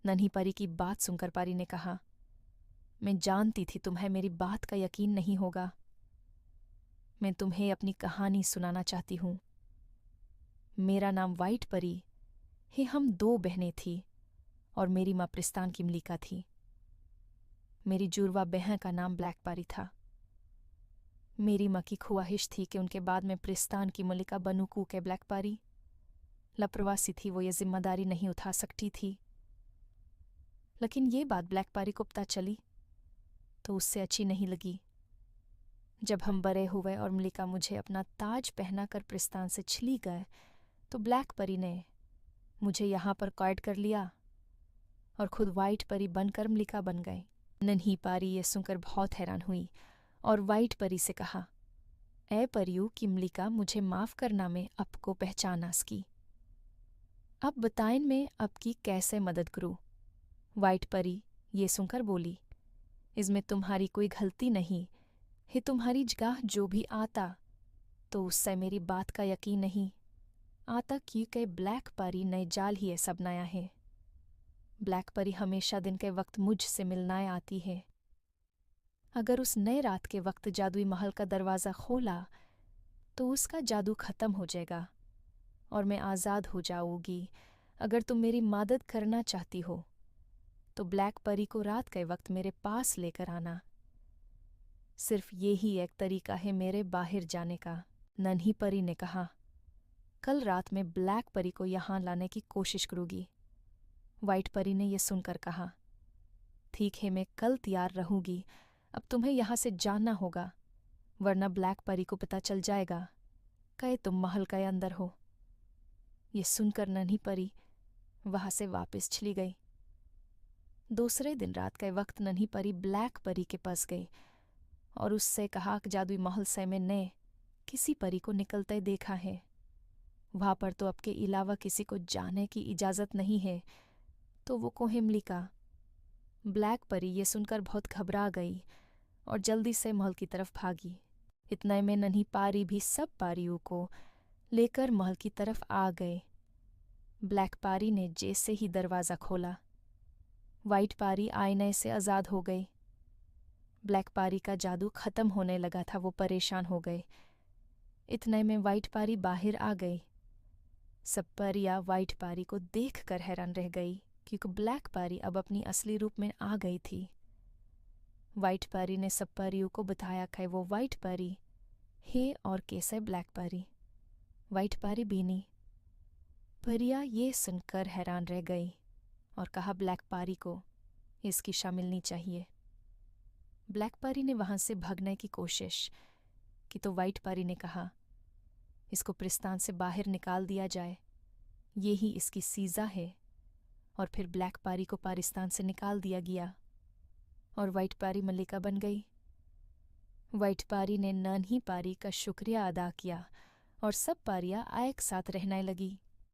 नन्ही परी की बात सुनकर परी ने कहा, मैं जानती थी तुम्हें मेरी बात का यकीन नहीं होगा। मैं तुम्हें अपनी कहानी सुनाना चाहती हूँ। मेरा नाम व्हाइट परी है। हम दो बहनें थीं और मेरी माँ प्रिस्तान की मलिका थी। मेरी जुड़वा बहन का नाम ब्लैक परी था। मेरी माँ की ख्वाहिश थी कि उनके बाद में प्रिस्तान की मलिका बनूं के ब्लैक परी। लापरवाही थी, वो ये जिम्मेदारी नहीं उठा सकती थी। लेकिन ये बात ब्लैक परी को पता चली तो उससे अच्छी नहीं लगी। जब हम बड़े हुए और मलिका मुझे अपना ताज पहना कर प्रिस्तान से चली गए तो ब्लैक परी ने मुझे यहाँ पर कैद कर लिया और खुद व्हाइट परी बनकर मलिका बन गई। नन्ही परी ये सुनकर बहुत हैरान हुई और व्हाइट परी से कहा, ए परियों की मलिका, मुझे माफ़ करना, मैं आपको पहचाना सकी। अब बताएं मैं आपकी कैसे मदद करूँ। व्हाइट परी ये सुनकर बोली, इसमें तुम्हारी कोई गलती नहीं है। तुम्हारी जगह जो भी आता तो उससे मेरी बात का यकीन नहीं आता, क्योंकि ब्लैक परी नए जाल ही है, सब नया है। ब्लैक परी हमेशा दिन के वक्त मुझसे मिलने आती है। अगर उस नए रात के वक्त जादुई महल का दरवाज़ा खोला तो उसका जादू ख़त्म हो जाएगा और मैं आज़ाद हो जाऊंगी। अगर तुम मेरी मदद करना चाहती हो तो ब्लैक परी को रात के वक्त मेरे पास लेकर आना। सिर्फ यही एक तरीका है मेरे बाहर जाने का। नन्ही परी ने कहा, कल रात में ब्लैक परी को यहाँ लाने की कोशिश करूँगी। व्हाइट परी ने यह सुनकर कहा, ठीक है, मैं कल तैयार रहूँगी। अब तुम्हें यहाँ से जाना होगा, वरना ब्लैक परी को पता चल जाएगा कि तुम महल के अंदर हो। ये सुनकर नन्ही परी वहाँ से वापस चली गई। दूसरे दिन रात के वक्त नन्ही परी ब्लैक परी के पास गई और उससे कहा कि जादुई महल से मैंने किसी परी को निकलते देखा है। वहाँ पर तो आपके अलावा किसी को जाने की इजाज़त नहीं है, तो वो को है मलिका। ब्लैक परी ये सुनकर बहुत घबरा गई और जल्दी से महल की तरफ भागी। इतने में नन्ही परी भी सब परियों को लेकर महल की तरफ आ गए। ब्लैक परी ने जैसे ही दरवाज़ा खोला, व्हाइट परी आईने से आज़ाद हो गई। ब्लैक परी का जादू ख़त्म होने लगा था, वो परेशान हो गए। इतने में व्हाइट परी बाहर आ गई। सब परियां व्हाइट परी को देखकर हैरान रह गई, क्योंकि ब्लैक परी अब अपनी असली रूप में आ गई थी। व्हाइट परी ने सब परियों को बताया कि वो व्हाइट परी है और कैसे ब्लैक परी। व्हाइट परी बीनी परियां ये सुनकर हैरान रह गई और कहा ब्लैक परी को इसकी शामिल मिलनी चाहिए। ब्लैक परी ने वहां से भागने की कोशिश की तो व्हाइट परी ने कहा, इसको प्रिस्तान से बाहर निकाल दिया जाए, ये ही इसकी सीज़ा है। और फिर ब्लैक परी को पाकिस्तान से निकाल दिया गया और व्हाइट परी मलिका बन गई। व्हाइट परी ने नन्ही परी का शुक्रिया अदा किया और सब परियां एक साथ रहने लगी।